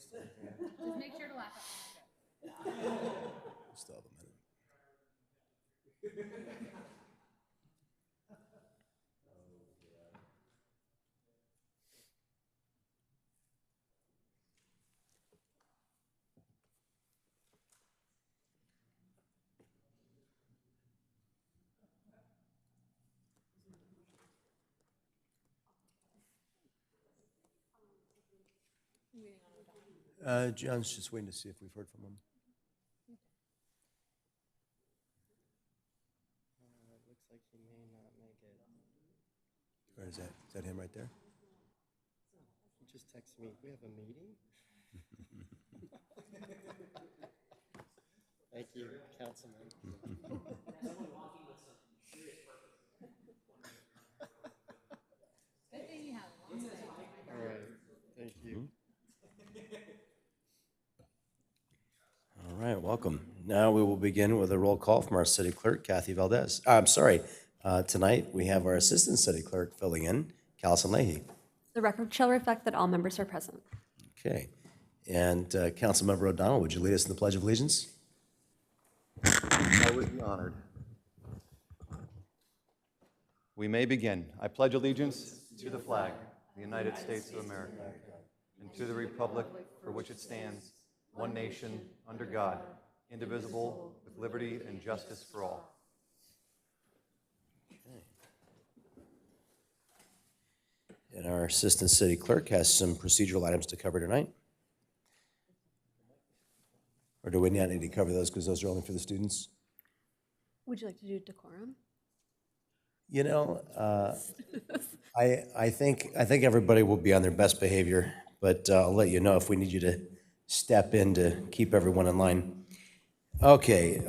Just make sure to laugh at my joke. Still have a minute. John's just waiting to see if we've heard from him. It looks like he may not make it. Or is that him right there? He just texted me, we have a meeting? Thank you, Councilman. Good thing you have one. All right, thank you. All right, welcome. Now we will begin with a roll call from our city clerk, Kathy Valdez. I'm sorry, tonight we have our assistant city clerk filling in, Callison Leahy. The record shall reflect that all members are present. Okay, and Councilmember O'Donnell, would you lead us in the Pledge of Allegiance? I would be honored. We may begin. I pledge allegiance to the flag, the United States of America, and to the republic for which it stands, one nation, under God, indivisible, with liberty and justice for all. And our assistant city clerk has some procedural items to cover tonight. Or do we not need to cover those because those are only for the students? Would you like to do decorum? You know, I think everybody will be on their best behavior, but I'll let you know if we need you to step in to keep everyone in line. Okay,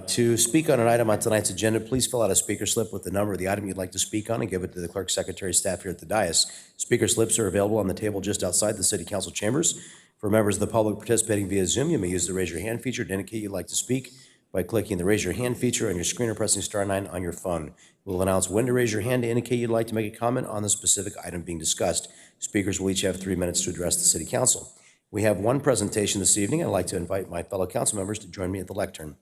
to speak on an item on tonight's agenda, please fill out a speaker slip with the number of the item you'd like to speak on and give it to the clerk secretary staff here at the dais. Speaker slips are available on the table just outside the city council chambers. For members of the public participating via Zoom, you may use the raise your hand feature to indicate you'd like to speak by clicking the raise your hand feature on your screen or pressing *9 on your phone. We'll announce when to raise your hand to indicate you'd like to make a comment on the specific item being discussed. Speakers will each have 3 minutes to address the city council. We have one presentation this evening. I'd like to invite my fellow council members to join me at the lectern.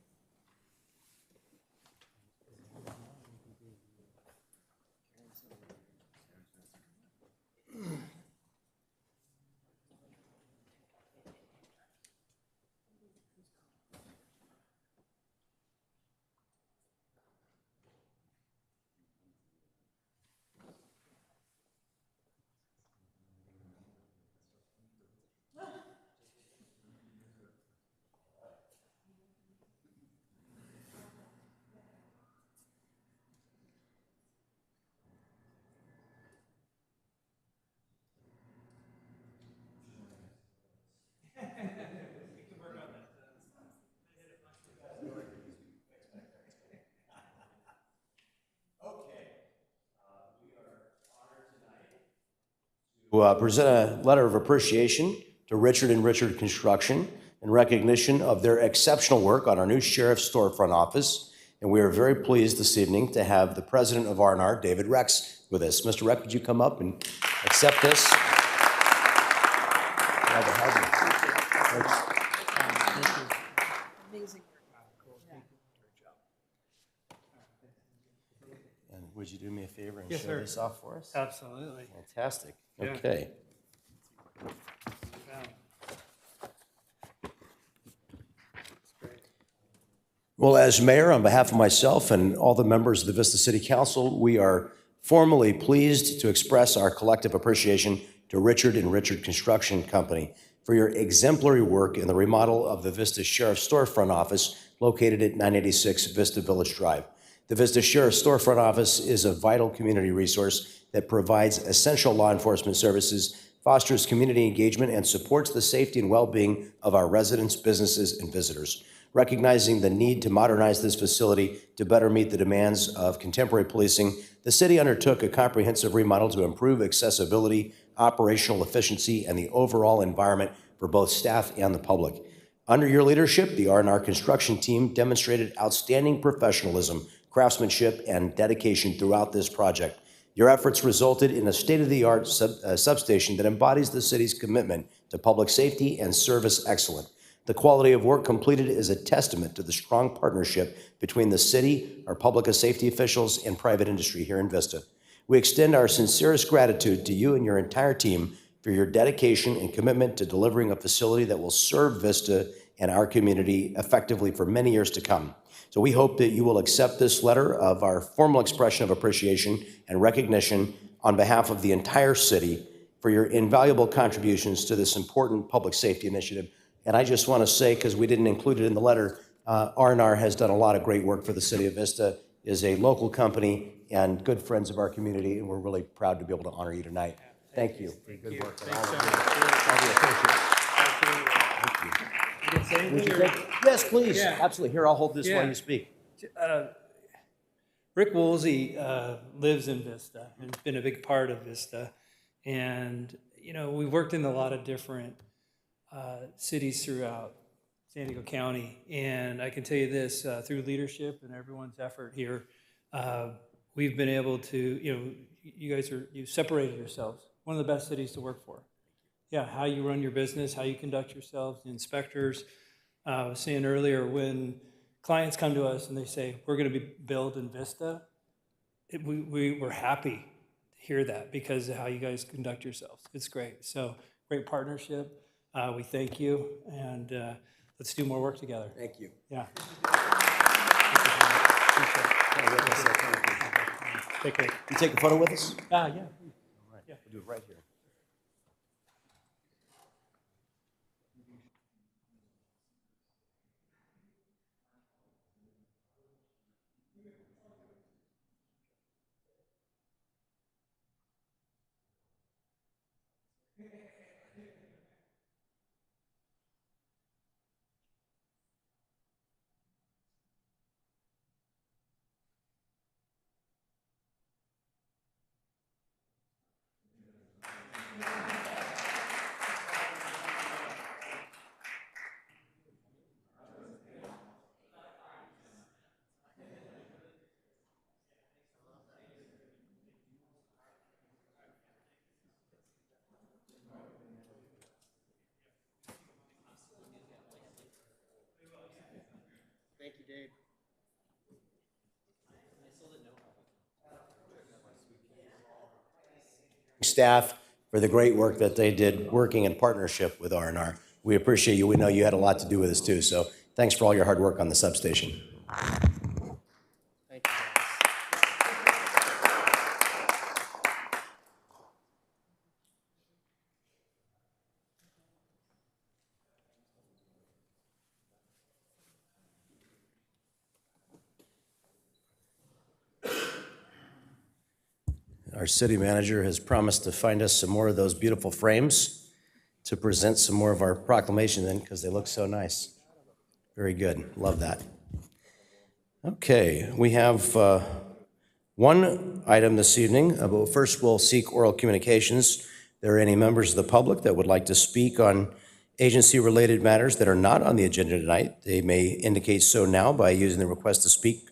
Present a letter of appreciation to Richard and Richard Construction in recognition of their exceptional work on our new sheriff's storefront office. And we are very pleased this evening to have the president of R&R, David Rex, with us. Mr. Rex, would you come up and accept this? Glad to have you. Amazing. And would you do me a favor and Yes, show sir. this off for us? Absolutely. Fantastic. Yeah. Okay. Wow. That's great. Well, as mayor, on behalf of myself and all the members of the Vista City Council, we are formally pleased to express our collective appreciation to Richard and Richard Construction Company for your exemplary work in the remodel of the Vista Sheriff's Storefront Office located at 986 Vista Village Drive. The Vista Sheriff's Storefront Office is a vital community resource that provides essential law enforcement services, fosters community engagement, and supports the safety and well-being of our residents, businesses, and visitors. Recognizing the need to modernize this facility to better meet the demands of contemporary policing, the city undertook a comprehensive remodel to improve accessibility, operational efficiency, and the overall environment for both staff and the public. Under your leadership, the R&R construction team demonstrated outstanding professionalism, craftsmanship, and dedication throughout this project. Your efforts resulted in a state-of-the-art substation that embodies the city's commitment to public safety and service excellence. The quality of work completed is a testament to the strong partnership between the city, our public safety officials, and private industry here in Vista. We extend our sincerest gratitude to you and your entire team for your dedication and commitment to delivering a facility that will serve Vista and our community effectively for many years to come. So we hope that you will accept this letter of our formal expression of appreciation and recognition on behalf of the entire city for your invaluable contributions to this important public safety initiative. And I just want to say, because we didn't include it in the letter, R&R has done a lot of great work for the city of Vista, is a local company and good friends of our community, and we're really proud to be able to honor you tonight. Thank you. Good work. Thanks so much. Would you take- Yes, please. Yeah. Absolutely. Here, I'll hold this while Yeah. you speak. Rick Woolsey lives in Vista and has been a big part of Vista. And, you know, we've worked in a lot of different cities throughout San Diego County. And I can tell you this, through leadership and everyone's effort here, we've been able to, you know, you separated yourselves. One of the best cities to work for. Yeah, how you run your business, how you conduct yourselves, the inspectors. I was saying earlier, when clients come to us and they say, we're going to be billed in Vista, we're happy to hear that because of how you guys conduct yourselves. It's great. So, great partnership. We thank you, and let's do more work together. Thank you. Yeah. Take care. You take a photo with us? Yeah. Yeah. We'll do it right here. Thank you, Dave. Staff for the great work that they did working in partnership with R&R. We appreciate you. We know you had a lot to do with this too. So thanks for all your hard work on the substation. Thank you, guys. Our city manager has promised to find us some more of those beautiful frames to present some more of our proclamation in because they look so nice. Very good. Love that. Okay, we have one item this evening, but first we'll seek oral communications. If there are any members of the public that would like to speak on agency-related matters that are not on the agenda tonight, they may indicate so now by using the request to speak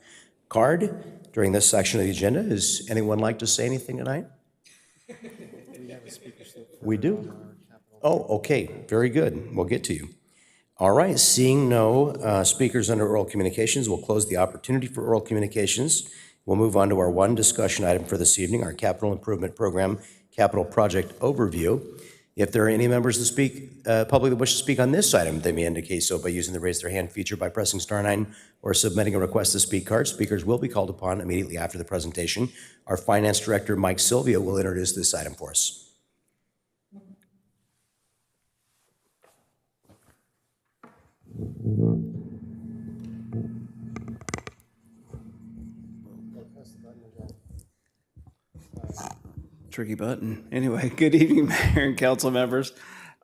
card during this section of the agenda. Does anyone like to say anything tonight? We do? Oh, okay, very good. We'll get to you. All right, seeing no speakers under oral communications, we'll close the opportunity for oral communications. We'll move on to our one discussion item for this evening, our capital improvement program, capital project overview. If there are any members of the public that wish to speak on this item, they may indicate so by using the raise their hand feature by pressing *9 or submitting a request to speak card. Speakers will be called upon immediately after the presentation. Our finance director, Mike Sylvia, will introduce this item for us. Tricky button. Anyway, good evening, Mayor and council members.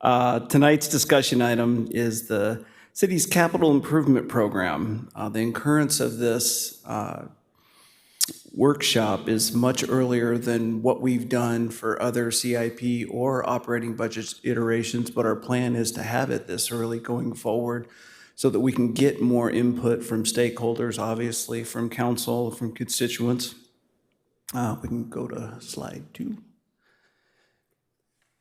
Tonight's discussion item is the city's capital improvement program. The occurrence of this workshop is much earlier than what we've done for other CIP or operating budget iterations, but our plan is to have it this early going forward so that we can get more input from stakeholders, obviously, from council, from constituents. We can go to slide 2.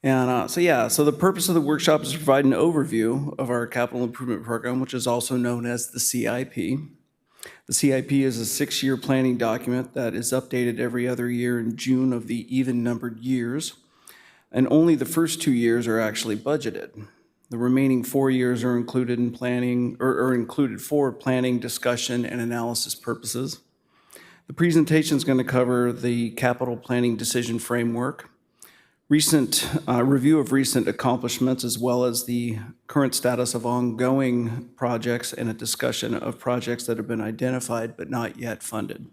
And so the purpose of the workshop is to provide an overview of our capital improvement program, which is also known as the CIP. The CIP is a 6-year planning document that is updated every other year in June of the even-numbered years, and only the first 2 years are actually budgeted. The remaining 4 years are included in planning, or included for planning, discussion, and analysis purposes. The presentation is going to cover the capital planning decision framework, recent review of recent accomplishments, as well as the current status of ongoing projects and a discussion of projects that have been identified but not yet funded.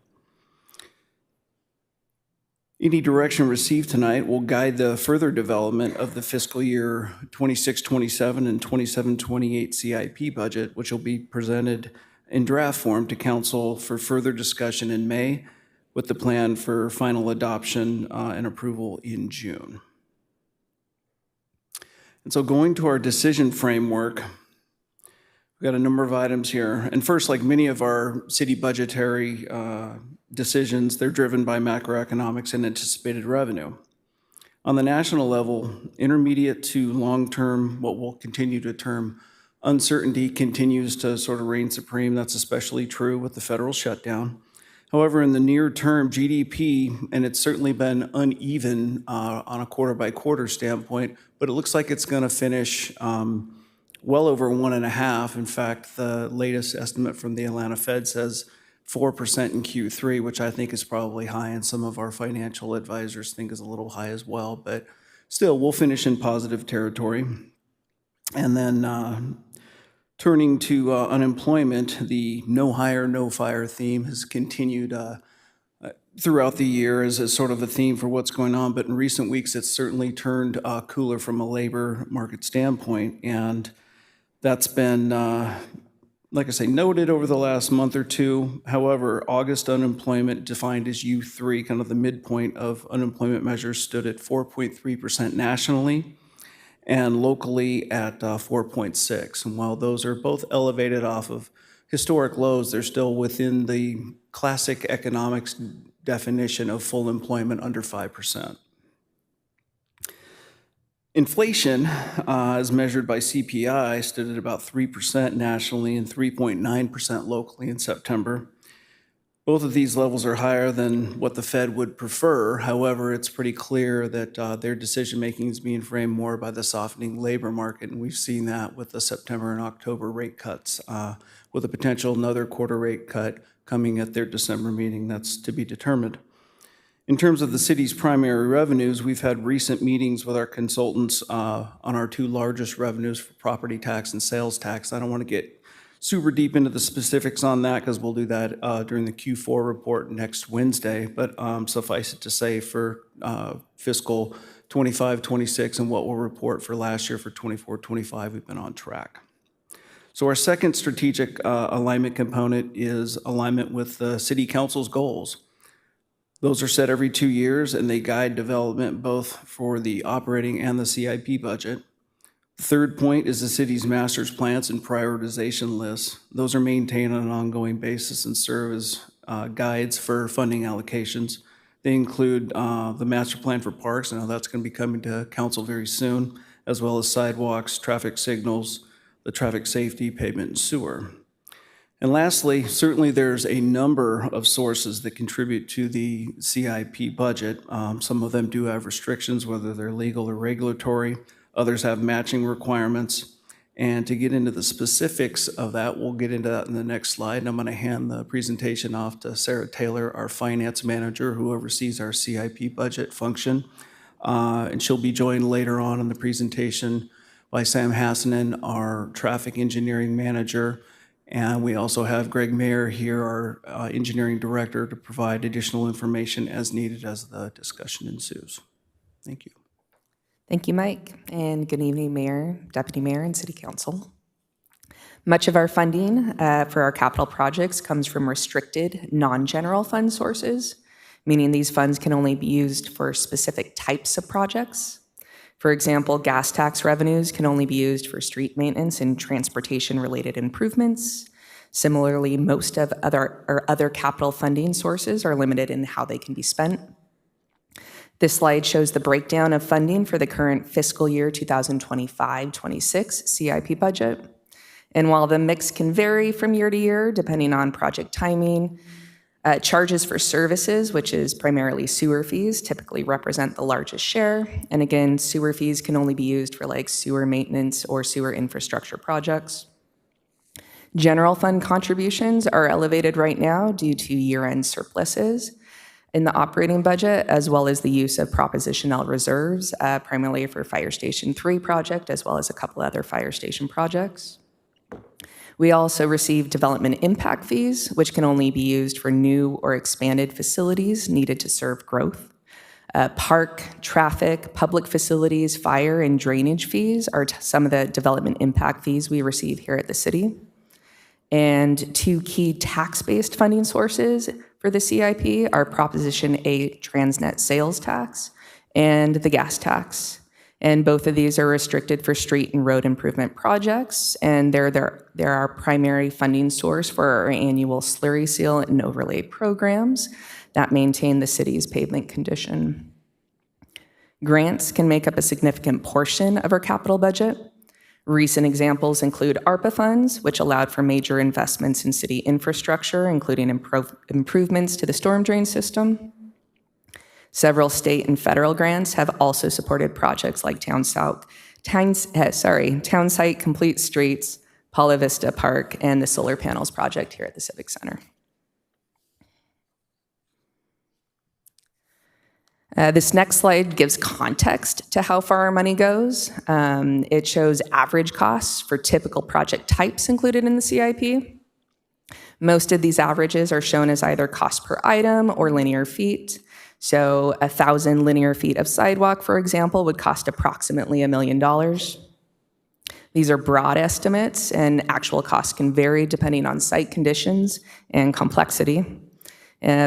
Any direction received tonight will guide the further development of the fiscal year 26-27 and 27-28 CIP budget, which will be presented in draft form to council for further discussion in May, with the plan for final adoption and approval in June. And so going to our decision framework, we've got a number of items here. And first, like many of our city budgetary decisions, they're driven by macroeconomics and anticipated revenue. On the national level, intermediate to long-term, what we'll continue to term uncertainty, continues to sort of reign supreme. That's especially true with the federal shutdown. However, in the near term, GDP, and it's certainly been uneven on a quarter-by-quarter standpoint, but it looks like it's going to finish well over 1.5. In fact, the latest estimate from the Atlanta Fed says 4% in Q3, which I think is probably high, and some of our financial advisors think is a little high as well. But still, we'll finish in positive territory. And then turning to unemployment, the no hire, no fire theme has continued throughout the year as a sort of a theme for what's going on. But in recent weeks, it's certainly turned cooler from a labor market standpoint. And that's been, like I say, noted over the last month or two. However, August unemployment defined as U3, kind of the midpoint of unemployment measures, stood at 4.3% nationally and locally at 4.6. And while those are both elevated off of historic lows, they're still within the classic economics definition of full employment under 5%. Inflation, as measured by CPI, stood at about 3% nationally and 3.9% locally in September. Both of these levels are higher than what the Fed would prefer. However, it's pretty clear that their decision-making is being framed more by the softening labor market, and we've seen that with the September and October rate cuts, with a potential another quarter rate cut coming at their December meeting. That's to be determined. In terms of the city's primary revenues, we've had recent meetings with our consultants on our 2 largest revenues for property tax and sales tax. I don't want to get super deep into the specifics on that because we'll do that during the Q4 report next Wednesday. But suffice it to say, for fiscal 25-26 and what we'll report for last year for 24-25, we've been on track. So our second strategic alignment component is alignment with the City Council's goals. Those are set every 2 years, and they guide development both for the operating and the CIP budget. The third point is the city's master's plans and prioritization lists. Those are maintained on an ongoing basis and serve as guides for funding allocations. They include the master plan for parks, and that's going to be coming to council very soon, as well as sidewalks, traffic signals, the traffic safety, pavement, and sewer. And lastly, certainly there's a number of sources that contribute to the CIP budget. Some of them do have restrictions, whether they're legal or regulatory. Others have matching requirements. And to get into the specifics of that, we'll get into that in the next slide. And I'm going to hand the presentation off to Sarah Taylor, our finance manager, who oversees our CIP budget function. And she'll be joined later on in the presentation by Sam Hassanen, our traffic engineering manager. And we also have Greg Mayer here, our engineering director, to provide additional information as needed as the discussion ensues. Thank you. Thank you, Mike, and good evening, Mayor, Deputy Mayor, and City Council. Much of our funding for our capital projects comes from restricted, non-general fund sources, meaning these funds can only be used for specific types of projects. For example, gas tax revenues can only be used for street maintenance and transportation-related improvements. Similarly, most of other capital funding sources are limited in how they can be spent. This slide shows the breakdown of funding for the current fiscal year 2025-26 CIP budget. And while the mix can vary from year to year, depending on project timing, charges for services, which is primarily sewer fees, typically represent the largest share. And again, sewer fees can only be used for like sewer maintenance or sewer infrastructure projects. General fund contributions are elevated right now due to year-end surpluses in the operating budget, as well as the use of Proposition L reserves, primarily for Fire Station 3 project, as well as a couple other fire station projects. We also receive development impact fees, which can only be used for new or expanded facilities needed to serve growth. Park, traffic, public facilities, fire, and drainage fees are some of the development impact fees we receive here at the city. And two key tax-based funding sources for the CIP are Proposition A Transnet sales tax and the gas tax. And both of these are restricted for street and road improvement projects, and they're our primary funding source for our annual slurry seal and overlay programs that maintain the city's pavement condition. Grants can make up a significant portion of our capital budget. Recent examples include ARPA funds, which allowed for major investments in city infrastructure, including improvements to the storm drain system. Several state and federal grants have also supported projects like Townsite Complete Streets, Paula Vista Park, and the solar panels project here at the Civic Center. This next slide gives context to how far our money goes. It shows average costs for typical project types included in the CIP. Most of these averages are shown as either cost per item or linear feet. So 1,000 linear feet of sidewalk, for example, would cost approximately $1 million. These are broad estimates, and actual costs can vary depending on site conditions and complexity.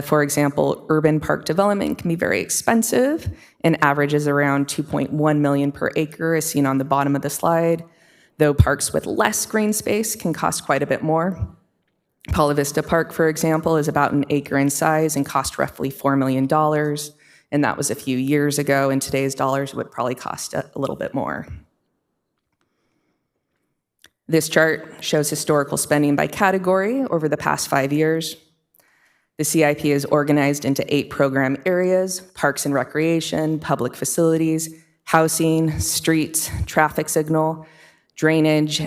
For example, urban park development can be very expensive and averages around $2.1 million per acre, as seen on the bottom of the slide, though parks with less green space can cost quite a bit more. Paula Vista Park, for example, is about an acre in size and cost roughly $4 million, and that was a few years ago. In today's dollars, it would probably cost a little bit more. This chart shows historical spending by category over the past 5 years. The CIP is organized into 8 program areas: parks and recreation, public facilities, housing, streets, traffic signal, drainage,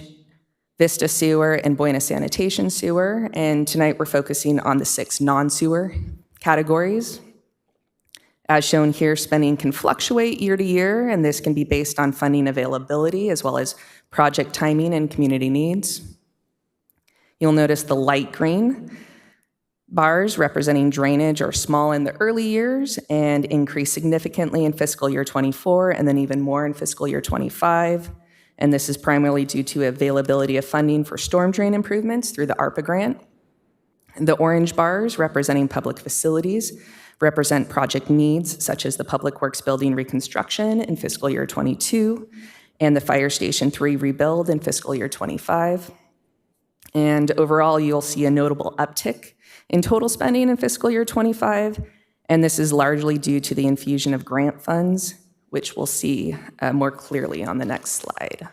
Vista Sewer, and Buena Sanitation Sewer. And tonight we're focusing on the 6 non-sewer categories. As shown here, spending can fluctuate year to year, and this can be based on funding availability as well as project timing and community needs. You'll notice the light green bars representing drainage are small in the early years and increase significantly in fiscal year 24 and then even more in fiscal year 25. And this is primarily due to availability of funding for storm drain improvements through the ARPA grant. The orange bars representing public facilities represent project needs such as the Public Works Building reconstruction in fiscal year 22 and the Fire Station 3 rebuild in fiscal year 25. And overall, you'll see a notable uptick in total spending in fiscal year 25, and this is largely due to the infusion of grant funds, which we'll see more clearly on the next slide.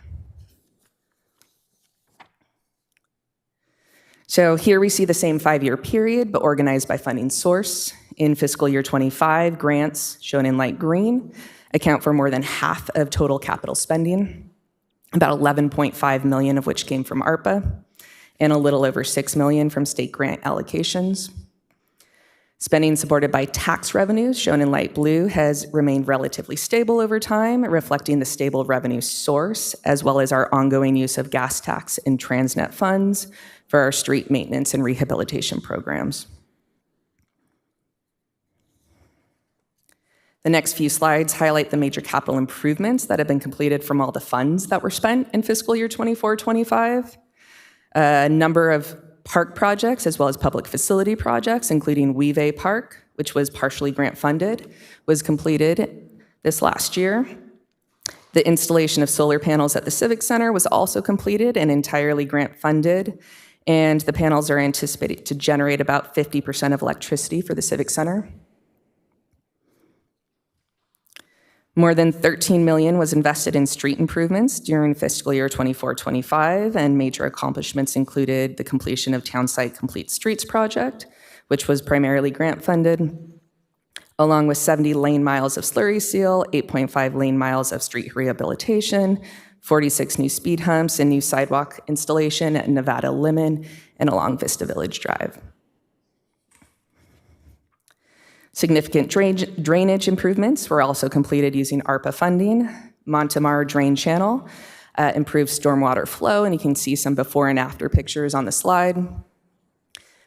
So here we see the same 5-year period, but organized by funding source. In fiscal year 25, grants, shown in light green, account for more than half of total capital spending, about $11.5 million of which came from ARPA, and a little over $6 million from state grant allocations. Spending supported by tax revenues, shown in light blue, has remained relatively stable over time, reflecting the stable revenue source, as well as our ongoing use of gas tax and Transnet funds for our street maintenance and rehabilitation programs. The next few slides highlight the major capital improvements that have been completed from all the funds that were spent in fiscal year 24-25. A number of park projects as well as public facility projects, including Weave Park, which was partially grant funded, was completed this last year. The installation of solar panels at the Civic Center was also completed and entirely grant funded. And the panels are anticipated to generate about 50% of electricity for the Civic Center. More than $13 million was invested in street improvements during fiscal year 24-25, and major accomplishments included the completion of Townsite Complete Streets project, which was primarily grant funded, along with 70 lane miles of slurry seal, 8.5 lane miles of street rehabilitation, 46 new speed humps, and new sidewalk installation at Nevada Lemon and along Vista Village Drive. Significant drainage improvements were also completed using ARPA funding. Montemar Drain Channel improved stormwater flow, and you can see some before and after pictures on the slide.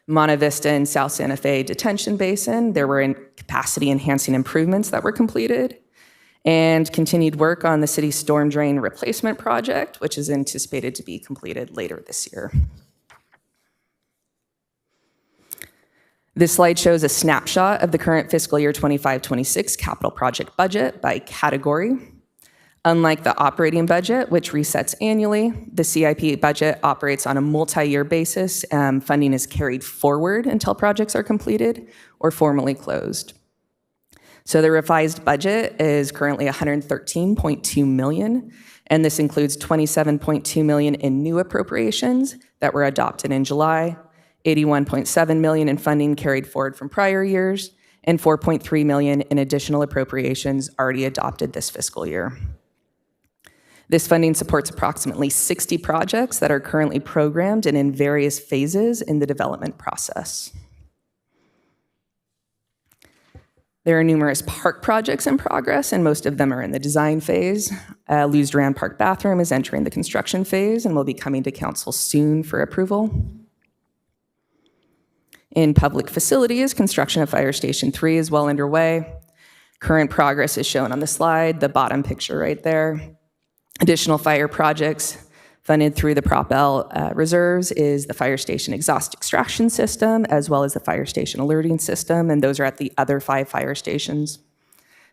Monte Vista and South Santa Fe Detention Basin, there were capacity enhancing improvements that were completed, and continued work on the city storm drain replacement project, which is anticipated to be completed later this year. This slide shows a snapshot of the current fiscal year 25-26 capital project budget by category. Unlike the operating budget, which resets annually, the CIP budget operates on a multi-year basis. Funding is carried forward until projects are completed or formally closed. So the revised budget is currently $113.2 million, and this includes $27.2 million in new appropriations that were adopted in July, $81.7 million in funding carried forward from prior years, and $4.3 million in additional appropriations already adopted this fiscal year. This funding supports approximately 60 projects that are currently programmed and in various phases in the development process. There are numerous park projects in progress, and most of them are in the design phase. Luz Duran Park Bathroom is entering the construction phase and will be coming to council soon for approval. In public facilities, construction of Fire Station 3 is well underway. Current progress is shown on the slide, the bottom picture right there. Additional fire projects funded through the Prop L reserves is the fire station exhaust extraction system, as well as the fire station alerting system, and those are at the other 5 fire stations.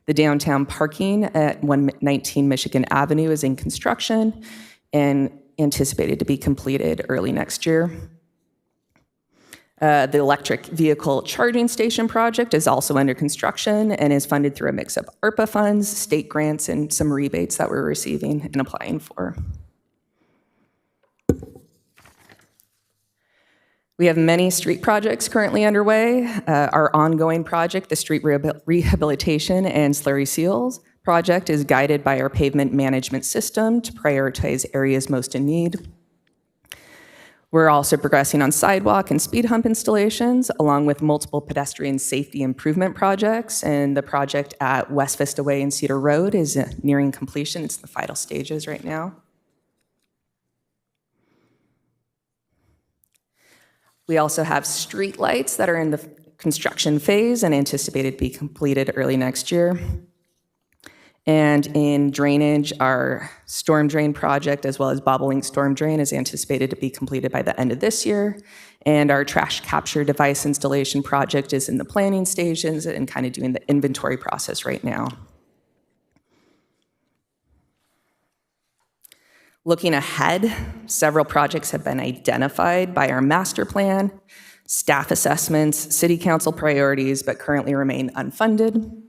The downtown parking at 119 Michigan Avenue is in construction and anticipated to be completed early next year. The electric vehicle charging station project is also under construction and is funded through a mix of ARPA funds, state grants, and some rebates that we're receiving and applying for. We have many street projects currently underway. Our ongoing project, the street rehabilitation and slurry seals project, is guided by our pavement management system to prioritize areas most in need. We're also progressing on sidewalk and speed hump installations, along with multiple pedestrian safety improvement projects, and the project at West Vista Way and Cedar Road is nearing completion. It's in the final stages right now. We also have street lights that are in the construction phase and anticipated to be completed early next year. And in drainage, our storm drain project, as well as Bobolink storm drain, is anticipated to be completed by the end of this year. And our trash capture device installation project is in the planning stages and kind of doing the inventory process right now. Looking ahead, several projects have been identified by our master plan, staff assessments, city council priorities, but currently remain unfunded.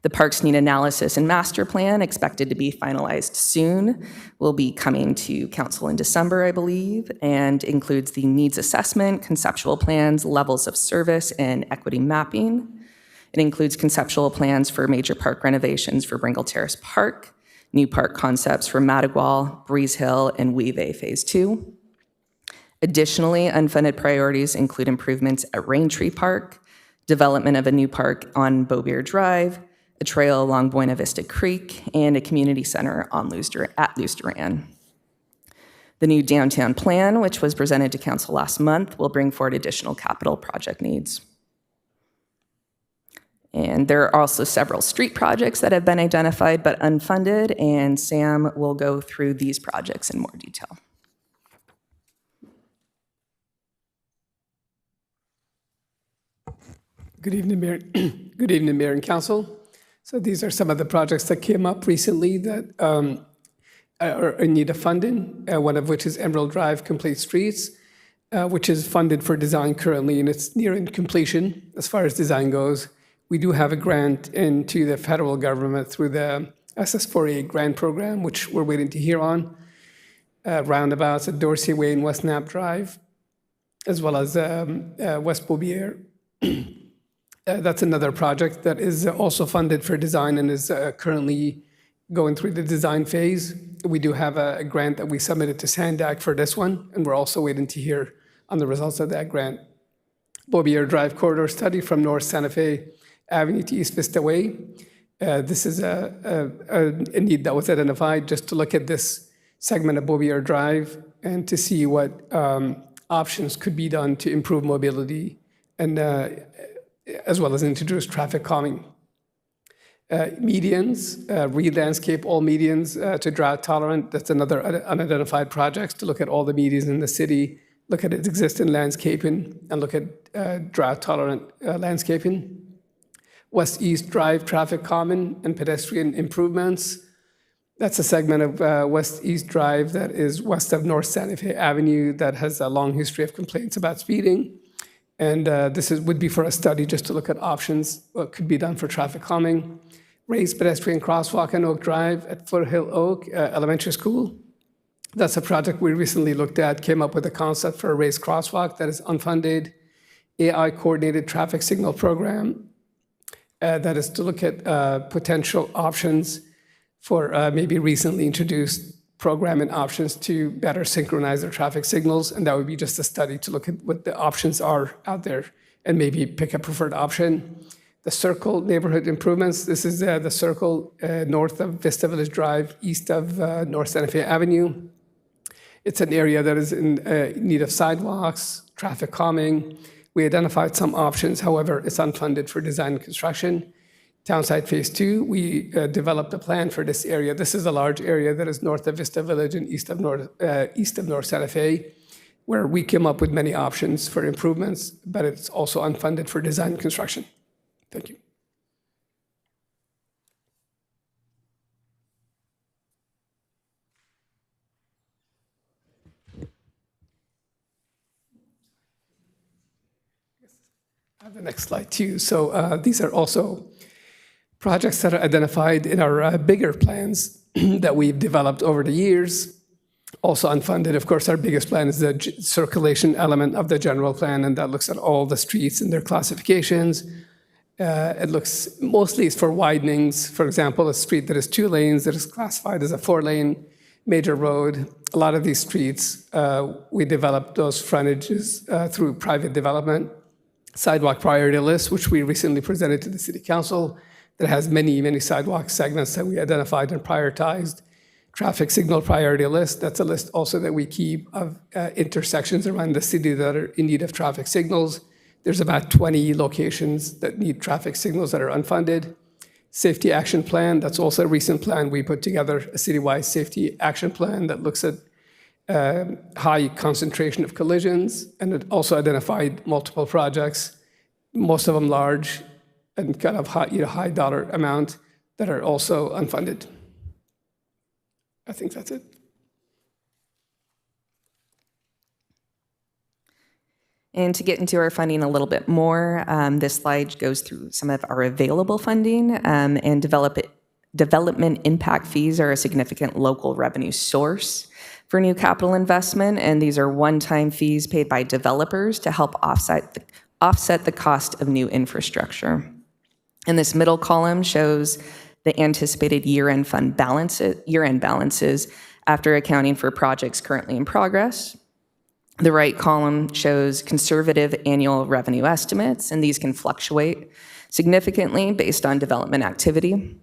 The Parks Need Analysis and Master Plan, expected to be finalized soon, will be coming to council in December, I believe, and includes the needs assessment, conceptual plans, levels of service, and equity mapping. It includes conceptual plans for major park renovations for Bringle Terrace Park, new park concepts for Madigual, Breeze Hill, and Weave Phase 2. Additionally, unfunded priorities include improvements at Raintree Park, development of a new park on Beaubeer Drive, a trail along Buena Vista Creek, and a community center on Luz Duran. The new downtown plan, which was presented to council last month, will bring forward additional capital project needs. And there are also several street projects that have been identified but unfunded, and Sam will go through these projects in more detail. Good evening, Mayor. Good evening, Mayor and Council. So these are some of the projects that came up recently that are in need of funding, one of which is Emerald Drive Complete Streets. which is funded for design currently, and it's nearing completion as far as design goes. We do have a grant into the federal government through the SS4A grant program, which we're waiting to hear on. Roundabouts at Dorsey Way and West Knapp Drive, as well as West Beaubier. That's another project that is also funded for design and is currently going through the design phase. We do have a grant that we submitted to SANDAC for this one, and we're also waiting to hear on the results of that grant. Beaubier Drive corridor study from North Santa Fe Avenue to East Vista Way. This is a need that was identified just to look at this segment of Beaubier Drive and to see what options could be done to improve mobility and as well as introduce traffic calming. Medians, re-landscape all medians to drought tolerant. That's another unidentified project to look at all the medians in the city, look at its existing landscaping, and look at drought tolerant landscaping. West-East Drive traffic calming and pedestrian improvements. That's a segment of West-East Drive that is west of North Santa Fe Avenue that has a long history of complaints about speeding. And this would be for a study just to look at options, what could be done for traffic calming. Raised pedestrian crosswalk on Oak Drive at Foothill Oak Elementary School. That's a project we recently looked at, came up with a concept for a raised crosswalk that is unfunded. AI coordinated traffic signal program that is to look at potential options for maybe recently introduced programming options to better synchronize their traffic signals. And that would be just a study to look at what the options are out there and maybe pick a preferred option. The Circle neighborhood improvements. This is the Circle north of Vista Village Drive, east of North Santa Fe Avenue. It's an area that is in need of sidewalks, traffic calming. We identified some options, however, it's unfunded for design and construction. Townside Phase 2, we developed a plan for this area. This is a large area that is north of Vista Village and east of North Santa Fe, where we came up with many options for improvements, but it's also unfunded for design and construction. Thank you. I have the next slide too. So these are also projects that are identified in our bigger plans that we've developed over the years. Also unfunded, of course, our biggest plan is the circulation element of the general plan, and that looks at all the streets and their classifications. It looks mostly for widenings. For example, a street that is 2 lanes that is classified as a 4-lane major road. A lot of these streets, we developed those frontages through private development. Sidewalk priority list, which we recently presented to the City Council, that has many, many sidewalk segments that we identified and prioritized. Traffic signal priority list, that's a list also that we keep of intersections around the city that are in need of traffic signals. There's about 20 locations that need traffic signals that are unfunded. Safety action plan, that's also a recent plan. We put together a citywide safety action plan that looks at high concentration of collisions, and it also identified multiple projects, most of them large and kind of high dollar amount that are also unfunded. I think that's it. And to get into our funding a little bit more, this slide goes through some of our available funding, and development impact fees are a significant local revenue source for new capital investment, and these are one-time fees paid by developers to help offset the cost of new infrastructure. And this middle column shows the anticipated year-end balances after accounting for projects currently in progress. The right column shows conservative annual revenue estimates, and these can fluctuate significantly based on development activity.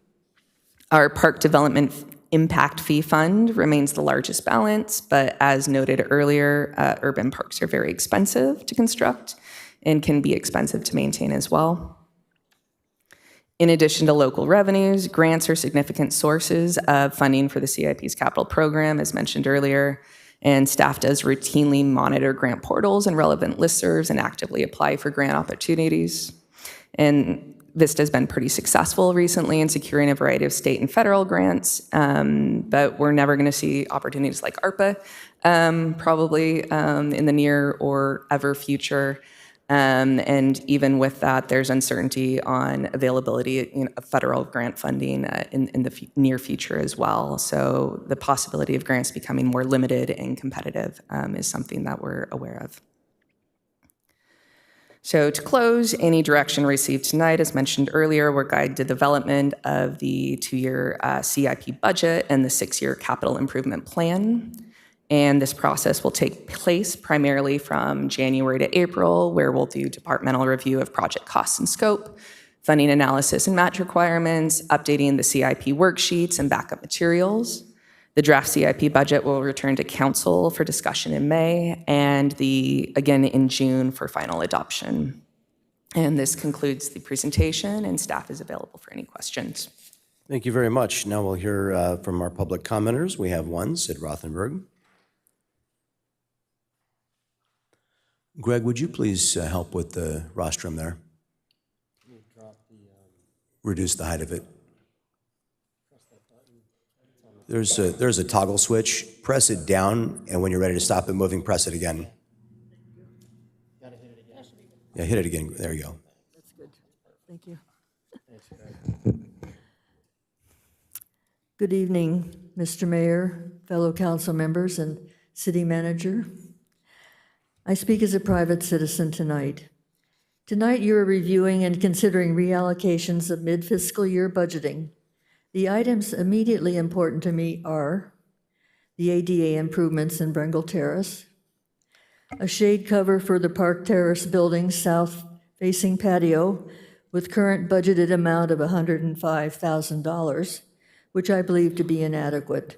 Our Park Development Impact Fee Fund remains the largest balance, but as noted earlier, urban parks are very expensive to construct and can be expensive to maintain as well. In addition to local revenues, grants are significant sources of funding for the CIP's capital program, as mentioned earlier, and staff does routinely monitor grant portals and relevant listservs and actively apply for grant opportunities. And Vista has been pretty successful recently in securing a variety of state and federal grants, but we're never going to see opportunities like ARPA probably in the near or ever future. And even with that, there's uncertainty on availability of federal grant funding in the near future as well. So the possibility of grants becoming more limited and competitive is something that we're aware of. So to close, any direction received tonight, as mentioned earlier, will guide the development of the 2-year CIP budget and the 6-year capital improvement plan. And this process will take place primarily from January to April, where we'll do departmental review of project costs and scope, funding analysis and match requirements, updating the CIP worksheets and backup materials. The draft CIP budget will return to council for discussion in May and again in June for final adoption. And this concludes the presentation, and staff is available for any questions. Thank you very much. Now we'll hear from our public commenters. We have one, Sid Rothenberg. Greg, would you please help with the rostrum there? Reduce the height of it. There's a toggle switch. Press it down, and when you're ready to stop it moving, press it again. Yeah, hit it again. There you go. That's good. Thank you. Good evening, Mr. Mayor, fellow council members, and city manager. I speak as a private citizen tonight. Tonight, you are reviewing and considering reallocations of mid-fiscal year budgeting. The items immediately important to me are the ADA improvements in Brengle Terrace, a shade cover for the Park Terrace building's south-facing patio with current budgeted amount of $105,000, which I believe to be inadequate,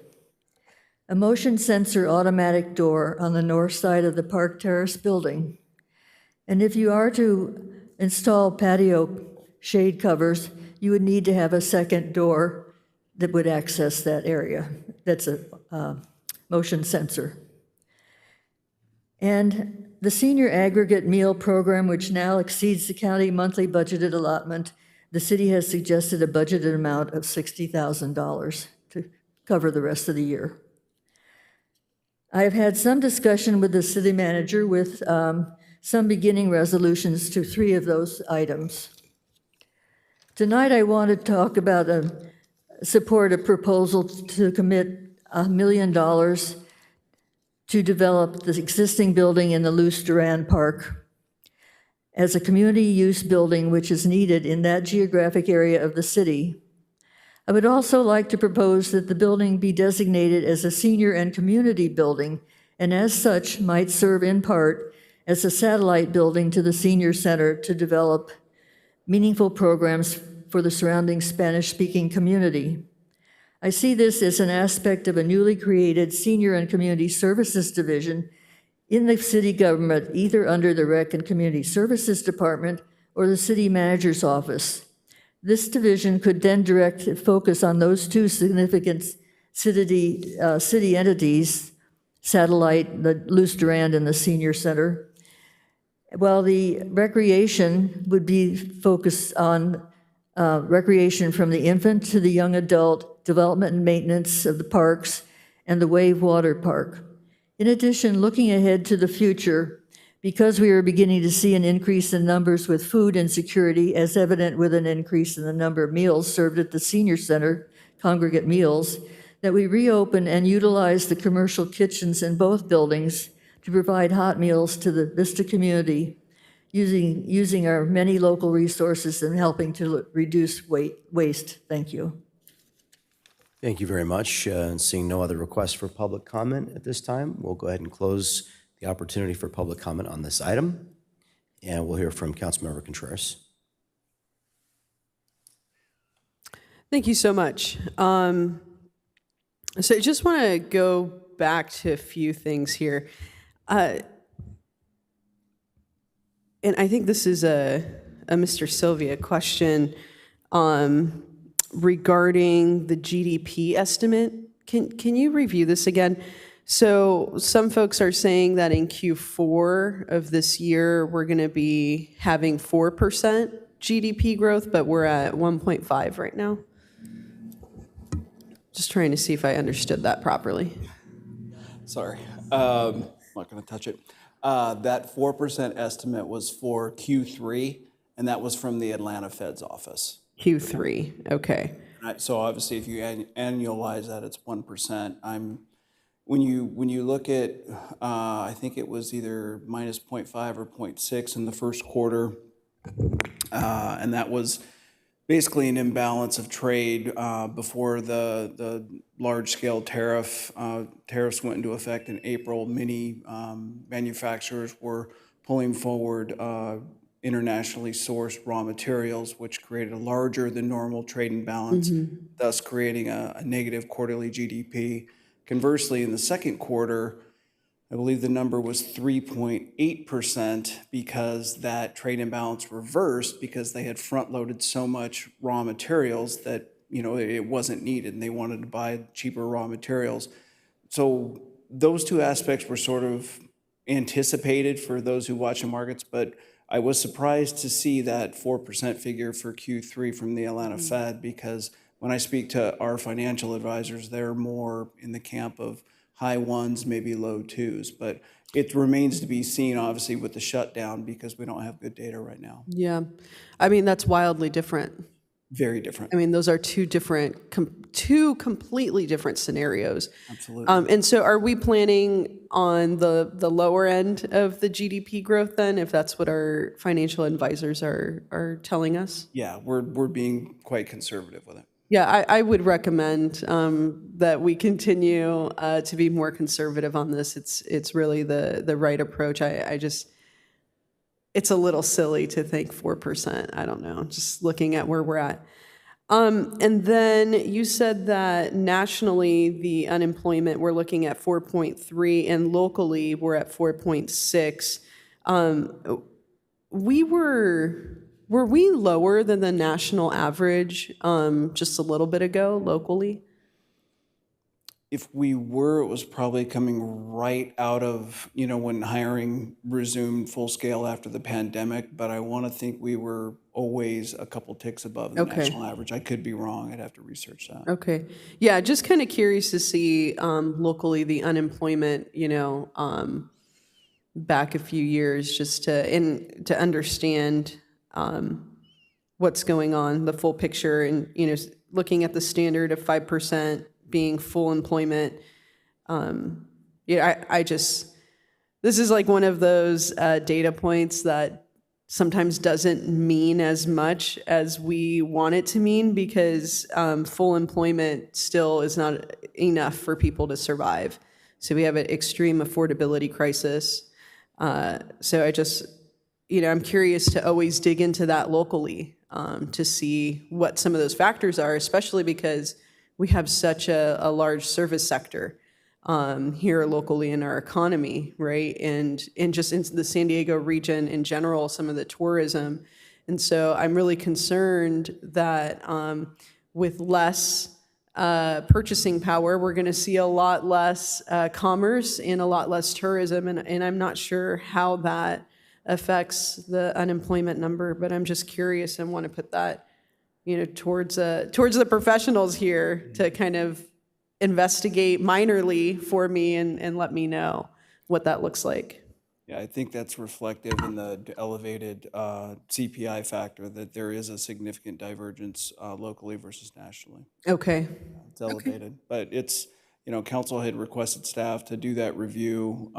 a motion sensor automatic door on the north side of the Park Terrace building. And if you are to install patio shade covers, you would need to have a second door that would access that area. That's a motion sensor. And the senior aggregate meal program, which now exceeds the county monthly budgeted allotment, the city has suggested a budgeted amount of $60,000 to cover the rest of the year. I have had some discussion with the city manager with some beginning resolutions to 3 of those items. Tonight, I want to talk about support a proposal to commit $1 million to develop the existing building in the Luce Duran Park as a community use building which is needed in that geographic area of the city. I would also like to propose that the building be designated as a senior and community building, and as such might serve in part as a satellite building to the senior center to develop meaningful programs for the surrounding Spanish-speaking community. I see this as an aspect of a newly created Senior and Community Services Division in the city government, either under the Rec and Community Services Department or the City Manager's Office. This division could then direct focus on those 2 significant city entities, Satellite, the Luce Duran, and the Senior Center, while the recreation would be focused on recreation from the infant to the young adult, development and maintenance of the parks, and the Wave Water Park. In addition, looking ahead to the future, because we are beginning to see an increase in numbers with food insecurity, as evident with an increase in the number of meals served at the senior center, congregate meals, that we reopen and utilize the commercial kitchens in both buildings to provide hot meals to the Vista community, using our many local resources and helping to reduce waste. Thank you. Thank you very much. Seeing no other requests for public comment at this time, we'll go ahead and close the opportunity for public comment on this item, and we'll hear from Councilmember Contreras. Thank you so much. So I just want to go back to a few things here. And I think this is a Mr. Sylvia question regarding the GDP estimate. Can you review this again? So some folks are saying that in Q4 of this year, we're going to be having 4% GDP growth, but we're at 1.5 right now. Just trying to see if I understood that properly. Sorry, I'm not going to touch it. That 4% estimate was for Q3, and that was from the Atlanta Fed's office. Q3, okay. So obviously, if you annualize that, it's 1%. When you look at, I think it was either minus 0.5 or 0.6 in the first quarter, and that was basically an imbalance of trade before the large-scale tariffs went into effect in April. Many manufacturers were pulling forward internationally sourced raw materials, which created a larger than normal trade imbalance, thus creating a negative quarterly GDP. Conversely, in the second quarter, I believe the number was 3.8% because that trade imbalance reversed because they had front-loaded so much raw materials that, it wasn't needed and they wanted to buy cheaper raw materials. So those two aspects were sort of anticipated for those who watch the markets, but I was surprised to see that 4% figure for Q3 from the Atlanta Fed, because when I speak to our financial advisors, they're more in the camp of high ones, maybe low twos. But it remains to be seen, obviously, with the shutdown, because we don't have good data right now. Yeah. I mean, that's wildly different. Very different. I mean, those are two completely different scenarios. Absolutely. And so are we planning on the lower end of the GDP growth then, if that's what our financial advisors are telling us? Yeah, we're being quite conservative with it. Yeah, I would recommend that we continue to be more conservative on this. It's really the right approach. It's a little silly to think 4%. I don't know, just looking at where we're at. And then you said that nationally, the unemployment, we're looking at 4.3, and locally, we're at 4.6. Were we lower than the national average just a little bit ago locally? If we were, it was probably coming right out of, when hiring resumed full scale after the pandemic, but I want to think we were always a couple ticks above the national average. I could be wrong. I'd have to research that. Okay. Yeah, just kind of curious to see locally the unemployment, back a few years, just to understand what's going on, the full picture, and, looking at the standard of 5% being full employment. This is like one of those data points that sometimes doesn't mean as much as we want it to mean, because full employment still is not enough for people to survive. So we have an extreme affordability crisis. So I'm curious to always dig into that locally to see what some of those factors are, especially because we have such a large service sector here locally in our economy, right? And just in the San Diego region in general, some of the tourism. And so I'm really concerned that with less purchasing power, we're going to see a lot less commerce and a lot less tourism. And I'm not sure how that affects the unemployment number, but I'm just curious and want to put that towards the professionals here to kind of investigate minorly for me and let me know what that looks like. Yeah, I think that's reflective in the elevated CPI factor, that there is a significant divergence locally versus nationally. Okay. It's elevated, but it's, council had requested staff to do that review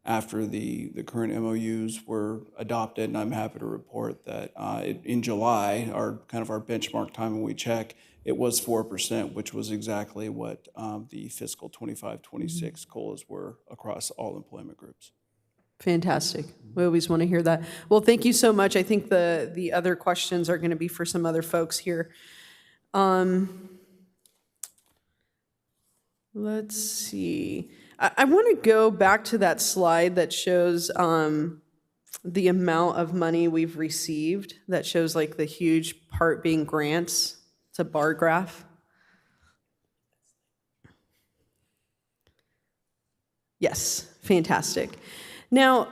after the current MOUs were adopted, and I'm happy to report that in July, our benchmark time when we check, it was 4%, which was exactly what the fiscal 25-26 COLAs were across all employment groups. Fantastic. We always want to hear that. Well, thank you so much. I think the other questions are going to be for some other folks here. Let's see. I want to go back to that slide that shows the amount of money we've received, that shows like the huge part being grants. It's a bar graph. Yes, fantastic. Now,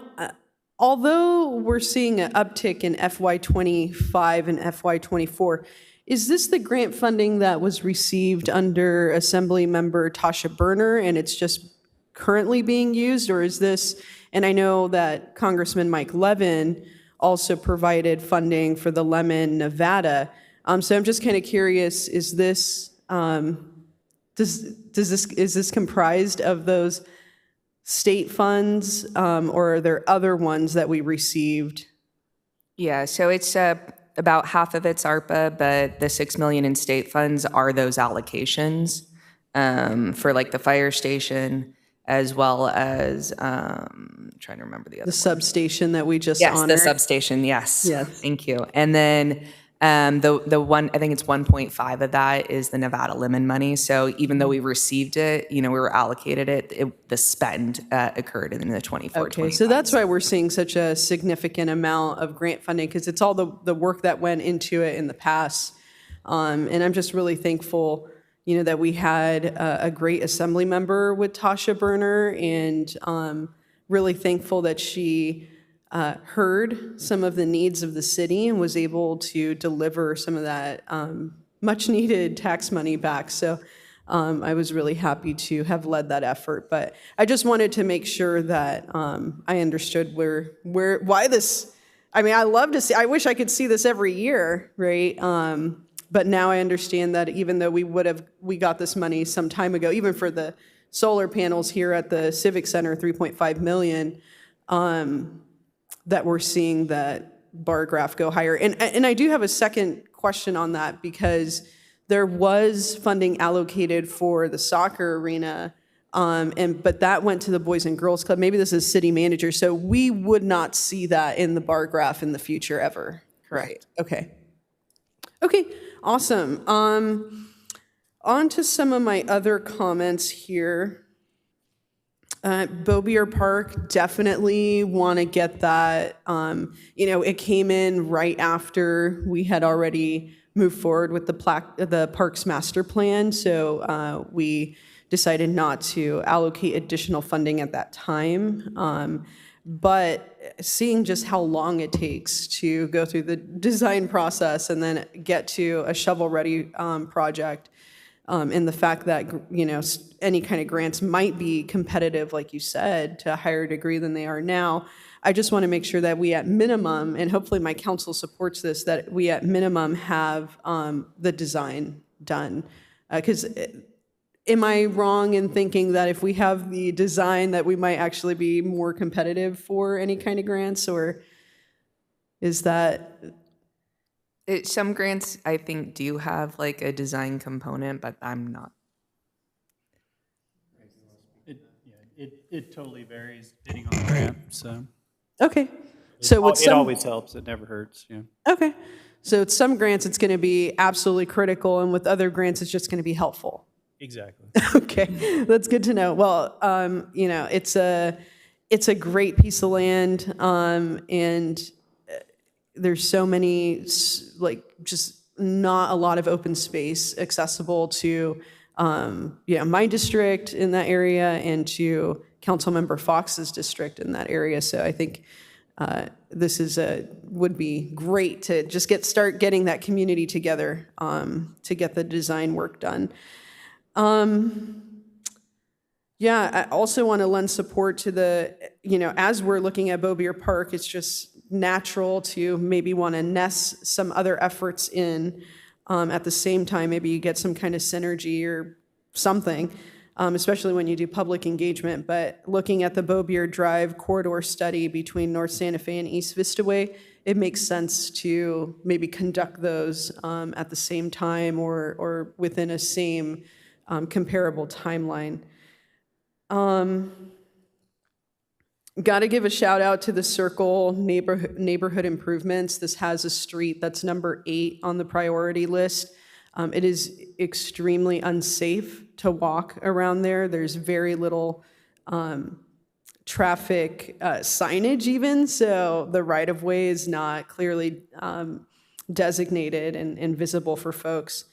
although we're seeing an uptick in FY25 and FY24, is this the grant funding that was received under Assemblymember Tasha Burner and it's just currently being used, or is this, and I know that Congressman Mike Levin also provided funding for the Lemon, Nevada. So I'm just kind of curious, is this, is this comprised of those state funds, or are there other ones that we received? Yeah, so it's about half of it's ARPA, but the 6 million in state funds are those allocations for like the fire station, as well as trying to remember the other. The substation that we just Yes, honored? the substation. Yes. Yes. Thank you. And then the one, I think it's 1.5 of that is the Nevada Lemon money. So even though we received it, we were allocated it, the spend occurred in the 24. Okay, so that's why we're seeing such a significant amount of grant funding, because it's all the work that went into it in the past. And I'm just really thankful, that we had a great assembly member with Tasha Burner, and really thankful that she heard some of the needs of the city and was able to deliver some of that much needed tax money back. So I was really happy to have led that effort. But I just wanted to make sure that I understood why this, I love to see, I wish I could see this every year, right? But now I understand that even though we got this money some time ago, even for the solar panels here at the Civic Center, 3.5 million, that we're seeing that bar graph go higher. And I do have a second question on that, because there was funding allocated for the soccer arena, but that went to the Boys and Girls Club. Maybe this is city manager, so we would not see that in the bar graph in the future ever. correct. Okay. Okay, awesome. On to some of my other comments here. Beaubier Park, definitely want to get that. It came in right after we had already moved forward with the parks master plan, so we decided not to allocate additional funding at that time. But seeing just how long it takes to go through the design process and then get to a shovel-ready project, and the fact that, any kind of grants might be competitive, like you said, to a higher degree than they are now, I just want to make sure that we at minimum, and hopefully my council supports this, that we at minimum have the design done. Because am I wrong in thinking that if we have the design that we might actually be more competitive for any kind of grants, or is that... Some grants, I think, do have like a design component, but I'm not. It totally varies depending on the grant, so. Okay. So with It always helps, it never hurts, yeah. Okay. So with some grants, it's going to be absolutely critical, and with other grants, it's just going to be helpful. Exactly. Okay, that's good to know. Well, it's a great piece of land, and there's so many, just not a lot of open space accessible to, my district in that area and to Councilmember Fox's district in that area. So I think this would be great to just start getting that community together to get the design work done. I also want to lend support to as we're looking at Beaubier Park, it's just natural to maybe want to nest some other efforts in at the same time. Maybe you get some kind of synergy or something, especially when you do public engagement. But looking at the Beaubier Drive corridor study between North Santa Fe and East Vista Way, it makes sense to maybe conduct those at the same time or within a same comparable timeline. Got to give a shout out to the Circle neighborhood improvements. This has a street that's number 8 on the priority list. It is extremely unsafe to walk around there. There's very little traffic signage even, so the right-of-way is not clearly designated and visible for folks.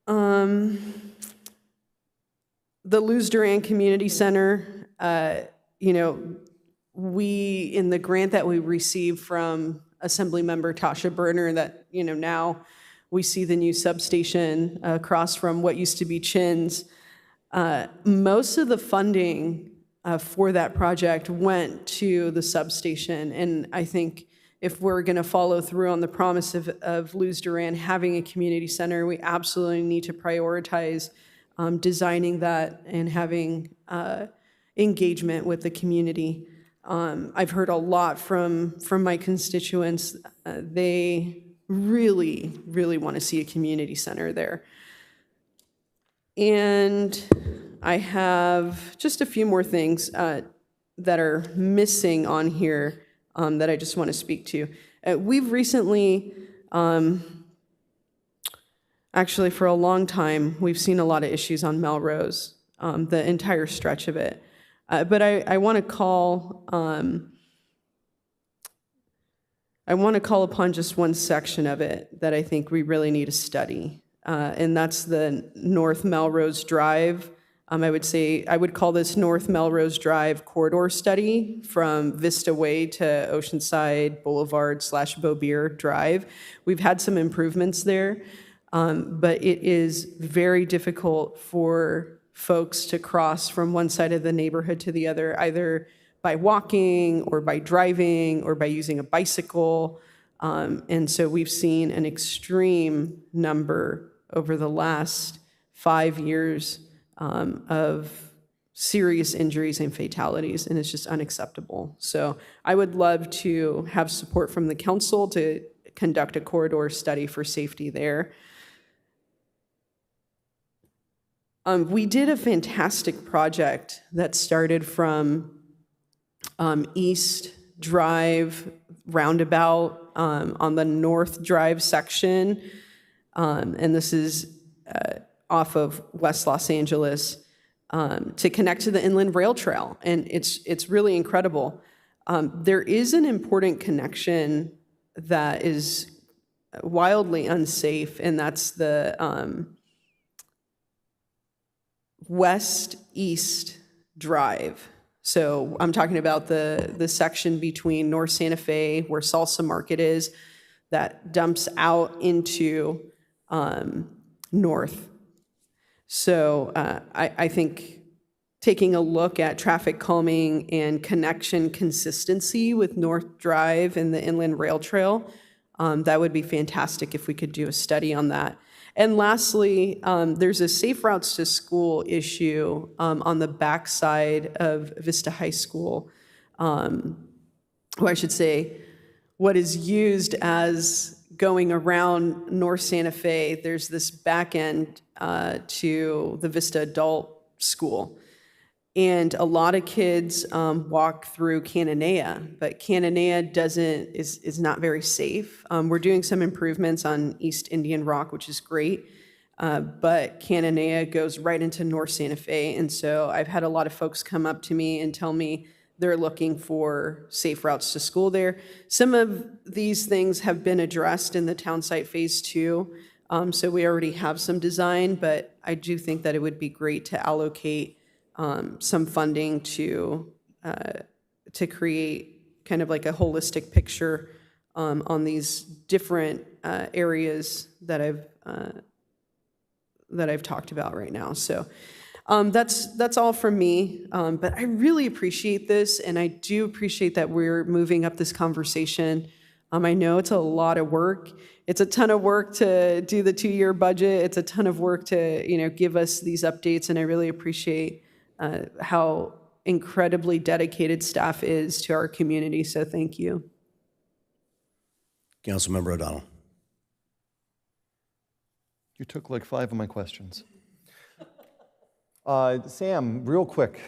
The Luz Duran Community Center, in the grant that we received from Assemblymember Tasha Berner, that, now we see the new substation across from what used to be Chin's, most of the funding for that project went to the substation. And I think if we're going to follow through on the promise of Luz Duran having a community center, we absolutely need to prioritize designing that and having engagement with the community. I've heard a lot from my constituents. They really, really want to see a community center there. And I have just a few more things that are missing on here that I just want to speak to. We've recently, actually for a long time, we've seen a lot of issues on Melrose, the entire stretch of it. But I want to call upon just one section of it that I think we really need to study, and that's the North Melrose Drive. I would call this North Melrose Drive corridor study from Vista Way to Oceanside Boulevard / Beaubier Drive. We've had some improvements there, but it is very difficult for folks to cross from one side of the neighborhood to the other, either by walking or by driving or by using a bicycle. And so we've seen an extreme number over the last 5 years of serious injuries and fatalities, and it's just unacceptable. So I would love to have support from the council to conduct a corridor study for safety there. We did a fantastic project that started from East Drive roundabout on the North Drive section, and this is off of West Los Angeles, to connect to the Inland Rail Trail, and it's really incredible. There is an important connection that is wildly unsafe, and that's the West-East Drive. So I'm talking about the section between North Santa Fe, where Salsa Market is, that dumps out into North. So I think taking a look at traffic calming and connection consistency with North Drive and the Inland Rail Trail, that would be fantastic if we could do a study on that. And lastly, there's a safe routes to school issue on the backside of Vista High School, or I should say, what is used as going around North Santa Fe. There's this back end to the Vista Adult School. And a lot of kids walk through Cananea, but Cananea is not very safe. We're doing some improvements on East Indian Rock, which is great, but Cananea goes right into North Santa Fe. And so I've had a lot of folks come up to me and tell me they're looking for safe routes to school there. Some of these things have been addressed in the town site phase 2, so we already have some design, but I do think that it would be great to allocate some funding to create kind of like a holistic picture on these different areas that I've talked about right now. So that's all from me. But I really appreciate this, and I do appreciate that we're moving up this conversation. I know it's a lot of work. It's a ton of work to do the 2-year budget. It's a ton of work to give us these updates, and I really appreciate how incredibly dedicated staff is to our community, so thank you. Councilmember O'Donnell. You took like 5 of my questions. Sam, real quick,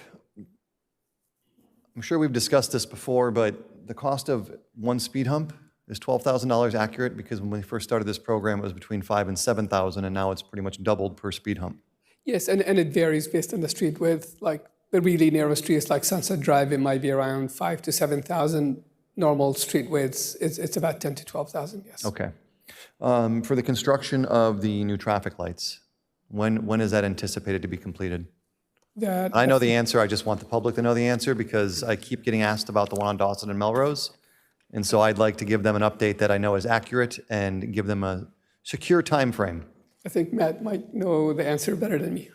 I'm sure we've discussed this before, but the cost of one speed hump is $12,000 accurate? Because when we first started this program, it was between $5,000 and $7,000, and now it's pretty much doubled per speed hump. Yes, and it varies based on the street width. Like the really narrow streets like Sunset Drive, it might be around 5,000 to 7,000. Normal street widths, it's about 10,000 to 12,000, yes. Okay. For the construction of the new traffic lights, when is that anticipated to be completed? That, I know the answer, I just want the public to know the answer because I keep getting asked about the one on Dawson and Melrose. And so I'd like to give them an update that I know is accurate and give them a secure time frame. I think Matt might know the answer better than me.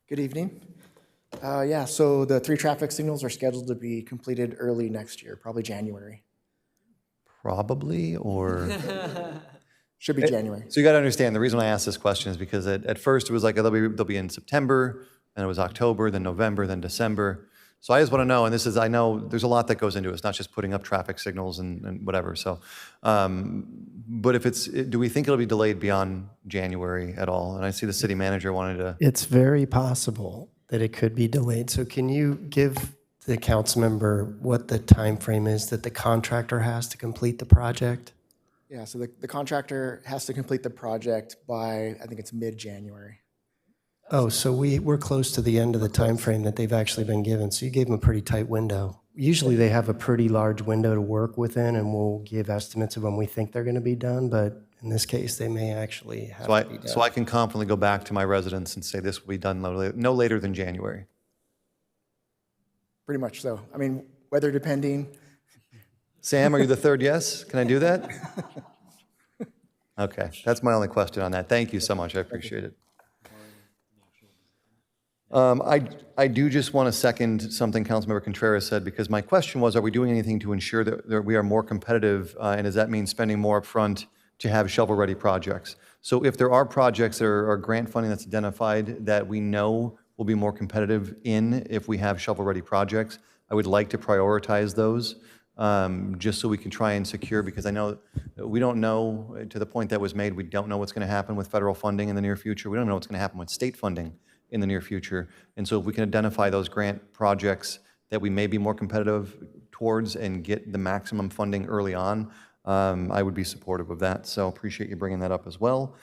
Good evening. Yeah, so the 3 traffic signals are scheduled to be completed early next year, probably January. Probably, or? Should be January. So you got to understand, the reason I asked this question is because at first it was like, they'll be in September, then it was October, then November, then December. So I just want to know, and this is, I know there's a lot that goes into it. It's not just putting up traffic signals and whatever. So, but if do we think it'll be delayed beyond January at all? And I see the city manager wanted to. It's very possible that it could be delayed. So can you give the council member what the time frame is that the contractor has to complete the project? Yeah, so the contractor has to complete the project by, I think it's mid-January. Oh, so we're close to the end of the time frame that they've actually been given. So you gave them a pretty tight window. Usually they have a pretty large window to work within, and we'll give estimates of when we think they're going to be done. But in this case, they may actually have to be done. So I can confidently go back to my residents and say this will be done no later than January. Pretty much so. I mean, weather depending. Sam, are you the third yes? Can I do that? Okay, that's my only question on that. Thank you so much. I appreciate it. I do just want to second something Councilmember Contreras said, because my question was, are we doing anything to ensure that we are more competitive, and does that mean spending more upfront to have shovel-ready projects? So if there are projects that are grant funding that's identified that we know will be more competitive if we have shovel-ready projects, I would like to prioritize those, just so we can try and secure, because I know we don't know, to the point that was made, we don't know what's going to happen with federal funding in the near future. We don't know what's going to happen with state funding in the near future. And so if we can identify those grant projects that we may be more competitive towards and get the maximum funding early on, I would be supportive of that. So appreciate you bringing that up as well.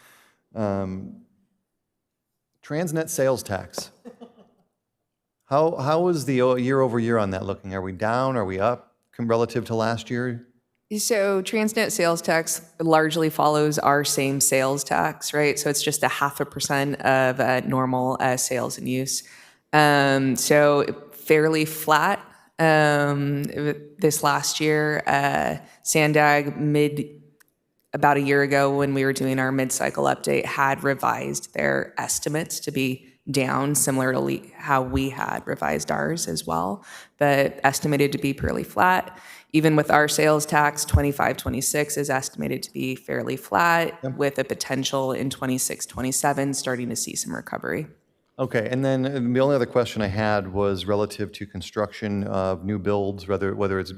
Transnet sales tax. How is the year over year on that looking? Are we down? Are we up relative to last year? So Transnet sales tax largely follows our same sales tax, right? So it's just 0.5% of normal sales and use. So fairly flat this last year. Sandag about a year ago when we were doing our mid-cycle update had revised their estimates to be down, similar to how we had revised ours as well, but estimated to be purely flat. Even with our sales tax, 25-26 is estimated to be fairly flat, with a potential in 26-27 starting to see some recovery. Okay, and then the only other question I had was relative to construction of new builds, whether it's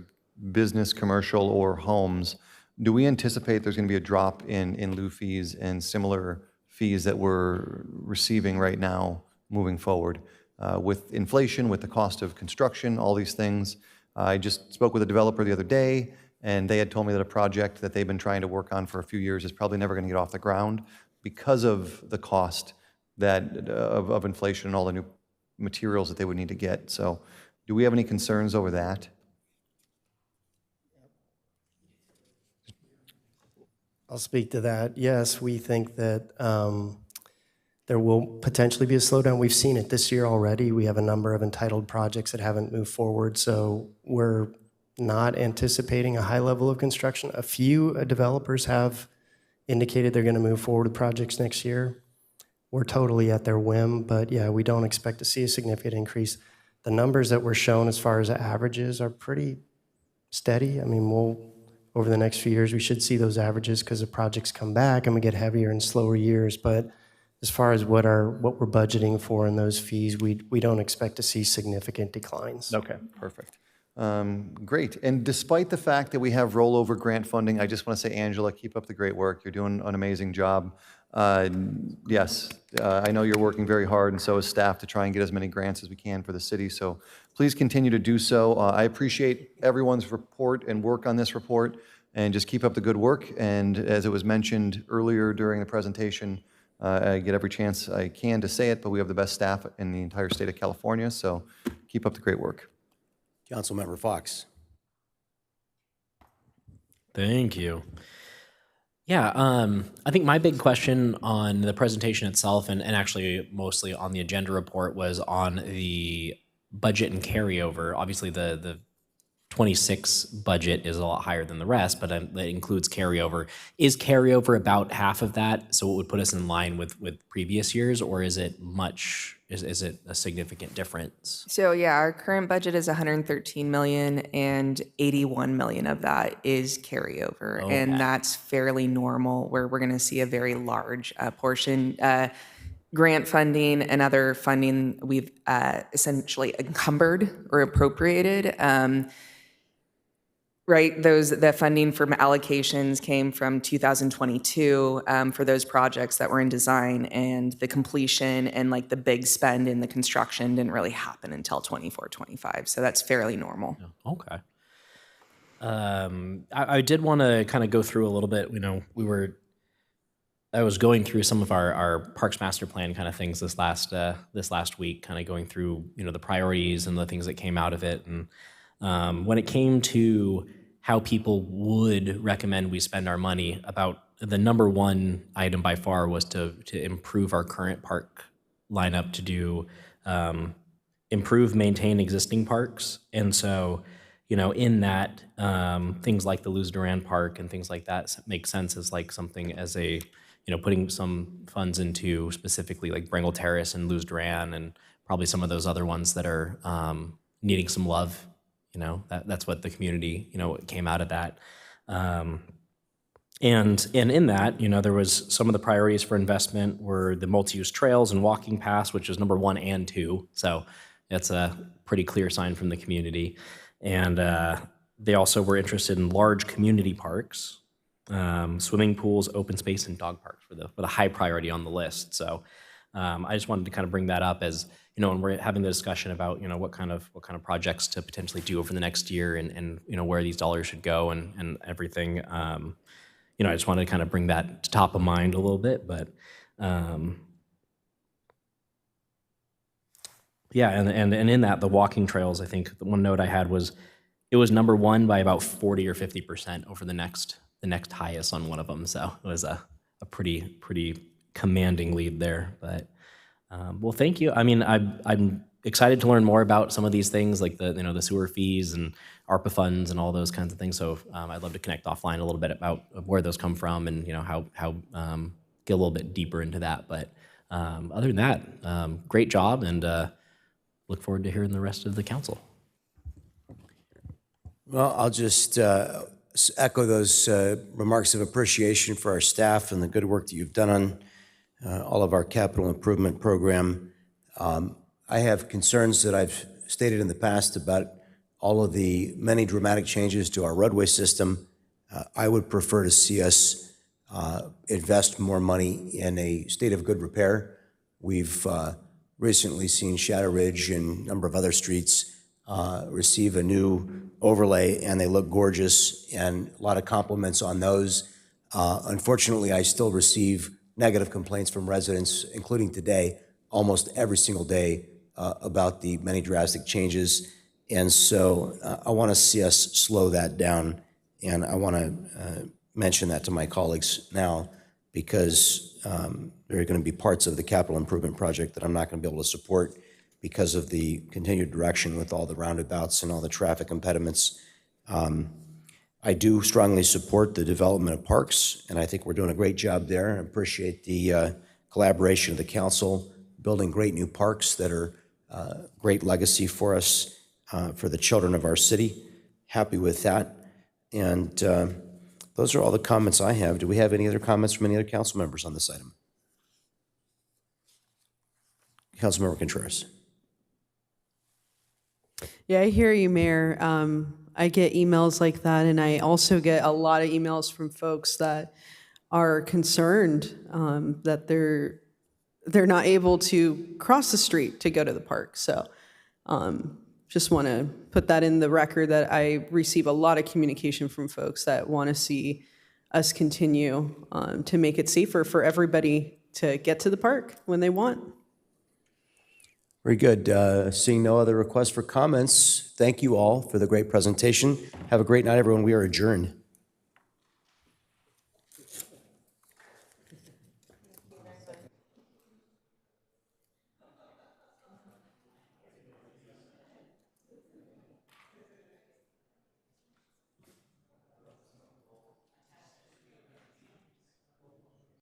business, commercial, or homes. Do we anticipate there's going to be a drop in lieu fees and similar fees that we're receiving right now moving forward? With inflation, with the cost of construction, all these things. I just spoke with a developer the other day, and they had told me that a project that they've been trying to work on for a few years is probably never going to get off the ground because of the cost of inflation and all the new materials that they would need to get. So do we have any concerns over that? I'll speak to that. Yes, we think that there will potentially be a slowdown. We've seen it this year already. We have a number of entitled projects that haven't moved forward, so we're not anticipating a high level of construction. A few developers have indicated they're going to move forward with projects next year. We're totally at their whim, but yeah, we don't expect to see a significant increase. The numbers that were shown as far as averages are pretty steady. I mean, over the next few years, we should see those averages because the projects come back and we get heavier and slower years. But as far as what we're budgeting for in those fees, we don't expect to see significant declines. Okay, perfect. Great. And despite the fact that we have rollover grant funding, I just want to say, Angela, keep up the great work. You're doing an amazing job. Yes, I know you're working very hard, and so is staff, to try and get as many grants as we can for the city. So please continue to do so. I appreciate everyone's report and work on this report, and just keep up the good work. And as it was mentioned earlier during the presentation, I get every chance I can to say it, but we have the best staff in the entire state of California, so keep up the great work. Councilmember Fox. Thank you. Yeah, I think my big question on the presentation itself, and actually mostly on the agenda report, was on the budget and carryover. Obviously, the 26 budget is a lot higher than the rest, but that includes carryover. Is carryover about half of that, so it would put us in line with previous years, or is it much? Is it a significant difference? So yeah, our current budget is 113 million, and 81 million of that is carryover, and that's fairly normal. Where we're going to see a very large portion. Grant funding and other funding we've essentially encumbered or appropriated. Right, the funding from allocations came from 2022 for those projects that were in design, and the completion and like the big spend in the construction didn't really happen until 24, 25. So that's fairly normal. Okay. I did want to kind of go through a little bit. I was going through some of our Parks Master Plan kind of things this last week, kind of going through the priorities and the things that came out of it, and when it came to how people would recommend we spend our money, about the number one item by far was to improve our current park lineup, to do improve, maintain existing parks. And so, in that, things like the Luz Duran Park and things like that make sense as like something as a, putting some funds into specifically like Brangle Terrace and Luz Duran, and probably some of those other ones that are needing some love. That's what the community, came out of that. And in that, there was some of the priorities for investment were the multi-use trails and walking paths, which is number 1 and 2. So that's a pretty clear sign from the community. And they also were interested in large community parks, swimming pools, open space, and dog parks were the high priority on the list. So I just wanted to kind of bring that up as, when we're having the discussion about, what kind of projects to potentially do over the next year, and where these dollars should go and everything. I just wanted to kind of bring that to top of mind a little bit, but yeah, and in that, the walking trails, I think the one note I had was it was number 1 by about 40 or 50% over the next highest on one of them. So it was a pretty commanding lead there, but. Well, thank you. I mean, I'm excited to learn more about some of these things, like the sewer fees and ARPA funds and all those kinds of things. So I'd love to connect offline a little bit about where those come from, and how get a little bit deeper into that. But other than that, great job, and look forward to hearing the rest of the council. Well, I'll just echo those remarks of appreciation for our staff and the good work that you've done on all of our capital improvement program. I have concerns that I've stated in the past about all of the many dramatic changes to our roadway system. I would prefer to see us invest more money in a state of good repair. We've recently seen Shadow Ridge and a number of other streets receive a new overlay, and they look gorgeous, and a lot of compliments on those. Unfortunately, I still receive negative complaints from residents, including today, almost every single day, about the many drastic changes. And so I want to see us slow that down, and I want to mention that to my colleagues now, because there are going to be parts of the capital improvement project that I'm not going to be able to support because of the continued direction with all the roundabouts and all the traffic impediments. I do strongly support the development of parks, and I think we're doing a great job there. I appreciate the collaboration of the council, building great new parks that are great legacy for us, for the children of our city. Happy with that. And those are all the comments I have. Do we have any other comments from any other council members on this item? Councilmember Contreras. Yeah, I hear you, Mayor. I get emails like that, and I also get a lot of emails from folks that are concerned that they're not able to cross the street to go to the park. So just want to put that in the record that I receive a lot of communication from folks that want to see us continue to make it safer for everybody to get to the park when they want. Very good. Seeing no other requests for comments, thank you all for the great presentation. Have a great night, everyone. We are adjourned.